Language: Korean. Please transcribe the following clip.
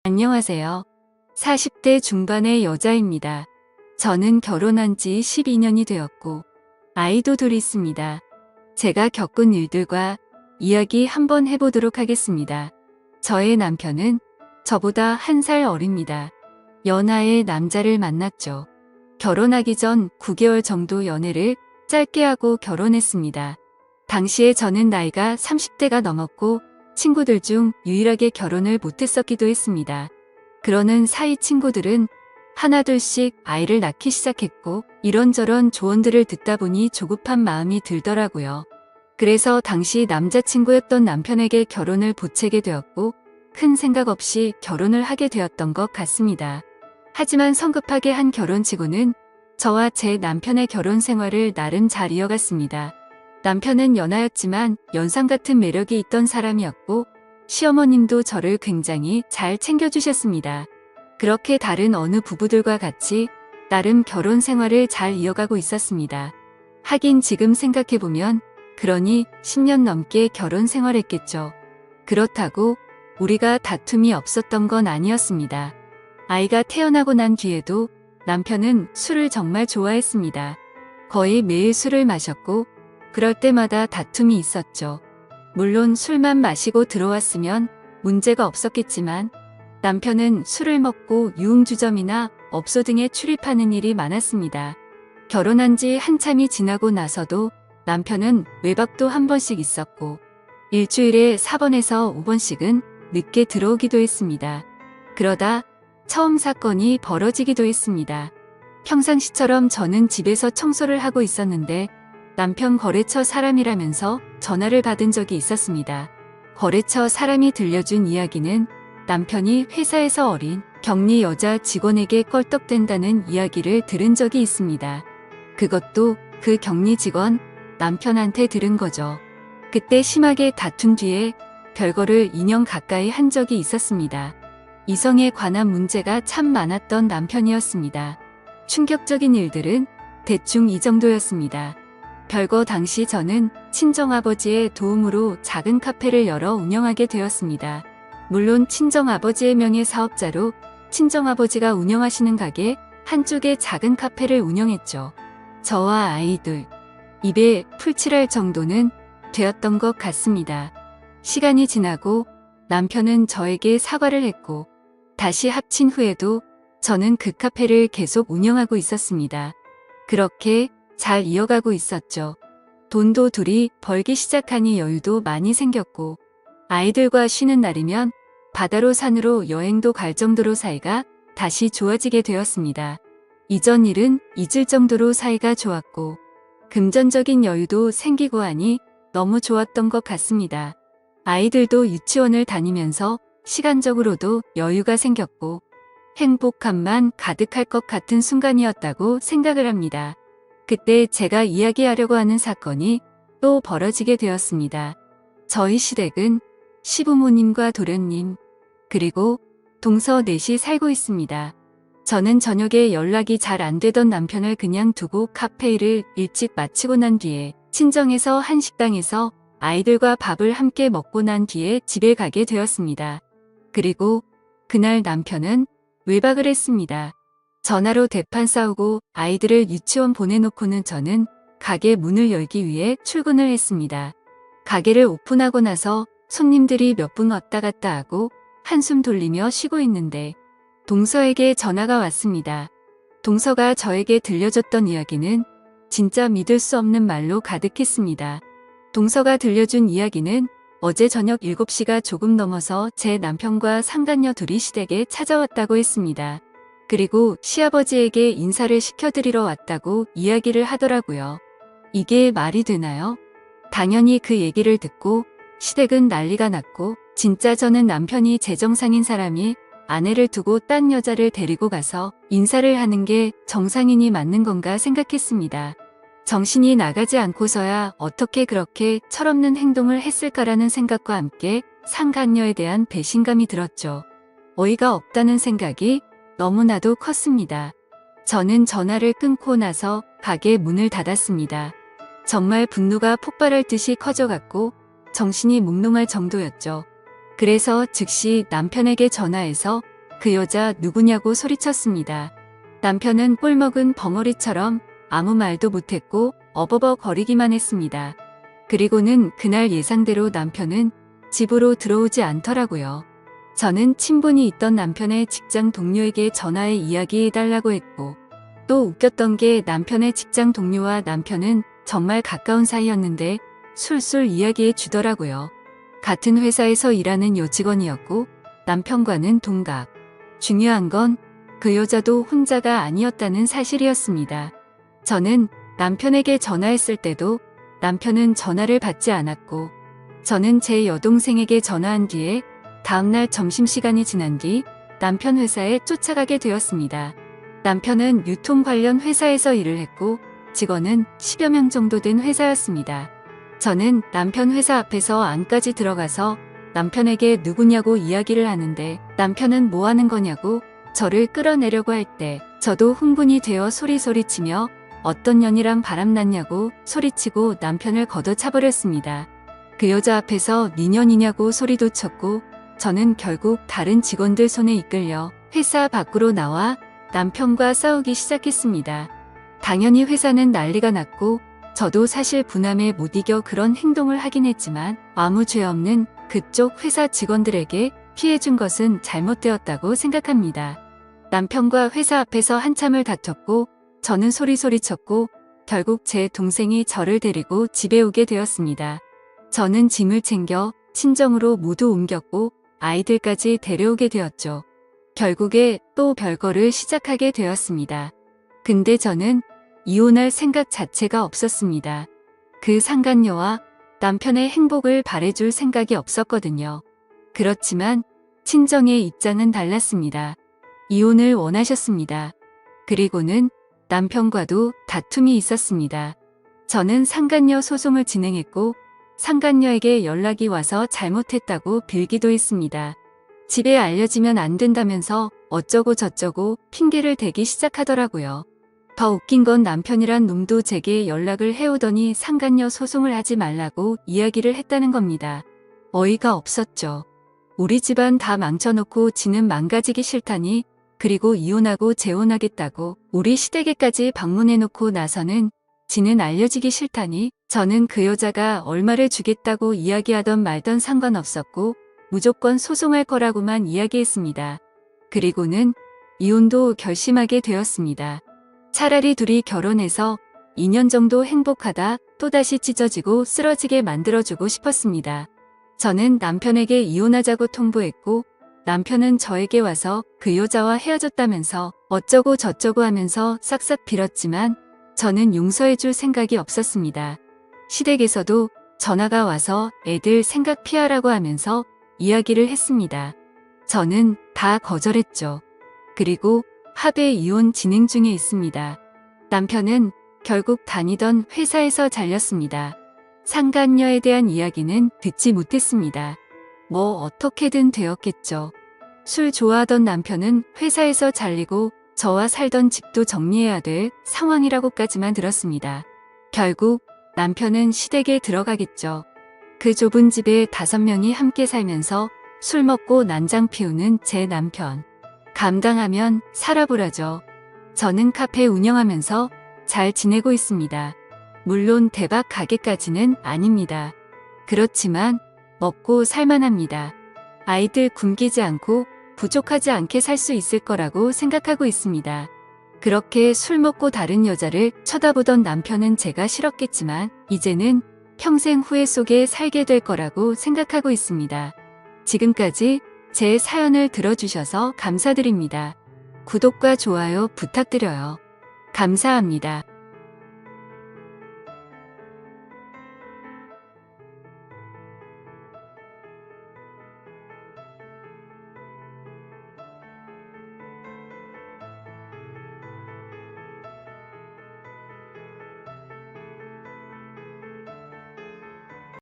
안녕하세요. 40대 중반의 여자입니다. 저는 결혼한 지 12년이 되었고 아이도 둘 있습니다. 제가 겪은 일들과 이야기 한번 해보도록 하겠습니다. 저의 남편은 저보다 1살 어립니다. 연하의 남자를 만났죠. 결혼하기 전 9개월 정도 연애를 짧게 하고 결혼했습니다. 당시에 저는 나이가 30대가 넘었고 친구들 중 유일하게 결혼을 못했었기도 했습니다. 그러는 사이 친구들은 하나둘씩 아이를 낳기 시작했고 이런저런 조언들을 듣다 보니 조급한 마음이 들더라고요. 그래서 당시 남자친구였던 남편에게 결혼을 보채게 되었고 큰 생각 없이 결혼을 하게 되었던 것 같습니다. 하지만 성급하게 한 결혼치고는 저와 제 남편의 결혼 생활을 나름 잘 이어갔습니다. 남편은 연하였지만 연상 같은 매력이 있던 사람이었고 시어머님도 저를 굉장히 잘 챙겨주셨습니다. 그렇게 다른 어느 부부들과 같이 나름 결혼 생활을 잘 이어가고 있었습니다. 하긴 지금 생각해보면 그러니 10년 넘게 결혼 생활했겠죠. 그렇다고 우리가 다툼이 없었던 건 아니었습니다. 아이가 태어나고 난 뒤에도 남편은 술을 정말 좋아했습니다. 거의 매일 술을 마셨고 그럴 때마다 다툼이 있었죠. 물론 술만 마시고 들어왔으면 문제가 없었겠지만 남편은 술을 먹고 유흥주점이나 업소 등에 출입하는 일이 많았습니다. 결혼한 지 한참이 지나고 나서도 남편은 외박도 한 번씩 있었고 일주일에 4번에서 5번씩은 늦게 들어오기도 했습니다. 그러다 처음 사건이 벌어지기도 했습니다. 평상시처럼 저는 집에서 청소를 하고 있었는데 남편 거래처 사람이라면서 전화를 받은 적이 있었습니다. 거래처 사람이 들려준 이야기는 남편이 회사에서 어린 격리 여자 직원에게 껄떡댄다는 이야기를 들은 적이 있습니다. 그것도 그 격리 직원 남편한테 들은 거죠. 그때 심하게 다툰 뒤에 별거를 2년 가까이 한 적이 있었습니다. 이성에 관한 문제가 참 많았던 남편이었습니다. 충격적인 일들은 대충 이 정도였습니다. 별거 당시 저는 친정아버지의 도움으로 작은 카페를 열어 운영하게 되었습니다. 물론 친정아버지의 명의 사업자로 친정아버지가 운영하시는 가게 한쪽에 작은 카페를 운영했죠. 저와 아이들 입에 풀칠할 정도는 되었던 것 같습니다. 시간이 지나고 남편은 저에게 사과를 했고 다시 합친 후에도 저는 그 카페를 계속 운영하고 있었습니다. 그렇게 잘 이어가고 있었죠. 돈도 둘이 벌기 시작하니 여유도 많이 생겼고 아이들과 쉬는 날이면 바다로 산으로 여행도 갈 정도로 사이가 다시 좋아지게 되었습니다. 이전 일은 잊을 정도로 사이가 좋았고 금전적인 여유도 생기고 하니 너무 좋았던 것 같습니다. 아이들도 유치원을 다니면서 시간적으로도 여유가 생겼고 행복함만 가득할 것 같은 순간이었다고 생각을 합니다. 그때 제가 이야기하려고 하는 사건이 또 벌어지게 되었습니다. 저희 시댁은 시부모님과 도련님 그리고 동서 넷이 살고 있습니다. 저는 저녁에 연락이 잘 안 되던 남편을 그냥 두고 카페 일을 일찍 마치고 난 뒤에 친정에서 한 식당에서 아이들과 밥을 함께 먹고 난 뒤에 집에 가게 되었습니다. 그리고 그날 남편은 외박을 했습니다. 전화로 대판 싸우고 아이들을 유치원 보내놓고는 저는 가게 문을 열기 위해 출근을 했습니다. 가게를 오픈하고 나서 손님들이 몇 분 왔다 갔다 하고 한숨 돌리며 쉬고 있는데 동서에게 전화가 왔습니다. 동서가 저에게 들려줬던 이야기는 진짜 믿을 수 없는 말로 가득했습니다. 동서가 들려준 이야기는 어제 저녁 7시가 조금 넘어서 제 남편과 상간녀 둘이 시댁에 찾아왔다고 했습니다. 그리고 시아버지에게 인사를 시켜드리러 왔다고 이야기를 하더라고요. 이게 말이 되나요? 당연히 그 얘기를 듣고 시댁은 난리가 났고 진짜 저는 남편이 제정상인 사람이 아내를 두고 딴 여자를 데리고 가서 인사를 하는 게 정상인이 맞는 건가 생각했습니다. 정신이 나가지 않고서야 어떻게 그렇게 철없는 행동을 했을까라는 생각과 함께 상간녀에 대한 배신감이 들었죠. 어이가 없다는 생각이 너무나도 컸습니다. 저는 전화를 끊고 나서 가게 문을 닫았습니다. 정말 분노가 폭발할 듯이 커져갔고 정신이 몽롱할 정도였죠. 그래서 즉시 남편에게 전화해서 그 여자 누구냐고 소리쳤습니다. 남편은 꼴먹은 벙어리처럼 아무 말도 못했고 어버버 거리기만 했습니다. 그리고는 그날 예상대로 남편은 집으로 들어오지 않더라고요. 저는 친분이 있던 남편의 직장 동료에게 전화해 이야기해달라고 했고, 또 웃겼던 게 남편의 직장 동료와 남편은 정말 가까운 사이였는데 술술 이야기해 주더라고요. 같은 회사에서 일하는 여직원이었고 남편과는 동갑. 중요한 건 그 여자도 혼자가 아니었다는 사실이었습니다. 저는 남편에게 전화했을 때도 남편은 전화를 받지 않았고, 저는 제 여동생에게 전화한 뒤에 다음날 점심시간이 지난 뒤 남편 회사에 쫓아가게 되었습니다. 남편은 유통 관련 회사에서 일을 했고 직원은 10여 명 정도 된 회사였습니다. 저는 남편 회사 앞에서 안까지 들어가서 남편에게 누구냐고 이야기를 하는데 남편은 뭐 하는 거냐고 저를 끌어내려고 할 때 저도 흥분이 되어 소리치며 어떤 년이랑 바람났냐고 소리치고 남편을 걷어차버렸습니다. 그 여자 앞에서 니년이냐고 소리도 쳤고 저는 결국 다른 직원들 손에 이끌려 회사 밖으로 나와 남편과 싸우기 시작했습니다. 당연히 회사는 난리가 났고 저도 사실 분함에 못 이겨 그런 행동을 하긴 했지만 아무 죄 없는 그쪽 회사 직원들에게 피해 준 것은 잘못되었다고 생각합니다. 남편과 회사 앞에서 한참을 다퉜고 저는 소리쳤고 결국 제 동생이 저를 데리고 집에 오게 되었습니다. 저는 짐을 챙겨 친정으로 모두 옮겼고 아이들까지 데려오게 되었죠. 결국에 또 별거를 시작하게 되었습니다. 근데 저는 이혼할 생각 자체가 없었습니다. 그 상간녀와 남편의 행복을 바래줄 생각이 없었거든요. 그렇지만 친정의 입장은 달랐습니다. 이혼을 원하셨습니다. 그리고는 남편과도 다툼이 있었습니다. 저는 상간녀 소송을 진행했고 상간녀에게 연락이 와서 잘못했다고 빌기도 했습니다. 집에 알려지면 안 된다면서 어쩌고 저쩌고 핑계를 대기 시작하더라고요. 더 웃긴 건 남편이란 놈도 제게 연락을 해오더니 상간녀 소송을 하지 말라고 이야기를 했다는 겁니다. 어이가 없었죠. 우리 집안 다 망쳐놓고 지는 망가지기 싫다니, 그리고 이혼하고 재혼하겠다고 우리 시댁에까지 방문해놓고 나서는 지는 알려지기 싫다니, 저는 그 여자가 얼마를 주겠다고 이야기하던 말던 상관없었고 무조건 소송할 거라고만 이야기했습니다. 그리고는 이혼도 결심하게 되었습니다. 차라리 둘이 결혼해서 2년 정도 행복하다 또다시 찢어지고 쓰러지게 만들어주고 싶었습니다. 저는 남편에게 이혼하자고 통보했고 남편은 저에게 와서 그 여자와 헤어졌다면서 어쩌고 저쩌고 하면서 싹싹 빌었지만 저는 용서해줄 생각이 없었습니다. 시댁에서도 전화가 와서 애들 생각 피하라고 하면서 이야기를 했습니다. 저는 다 거절했죠. 그리고 합의 이혼 진행 중에 있습니다. 남편은 결국 다니던 회사에서 잘렸습니다. 상간녀에 대한 이야기는 듣지 못했습니다. 뭐 어떻게든 되었겠죠. 술 좋아하던 남편은 회사에서 잘리고 저와 살던 집도 정리해야 될 상황이라고까지만 들었습니다. 결국 남편은 시댁에 들어가겠죠. 그 좁은 집에 5명이 함께 살면서 술 먹고 난장 피우는 제 남편. 감당하면 살아보라죠. 저는 카페 운영하면서 잘 지내고 있습니다. 물론 대박 가게까지는 아닙니다. 그렇지만 먹고 살만합니다. 아이들 굶기지 않고 부족하지 않게 살 수 있을 거라고 생각하고 있습니다. 그렇게 술 먹고 다른 여자를 쳐다보던 남편은 제가 싫었겠지만 이제는 평생 후회 속에 살게 될 거라고 생각하고 있습니다. 지금까지 제 사연을 들어주셔서 감사드립니다. 구독과 좋아요 부탁드려요. 감사합니다.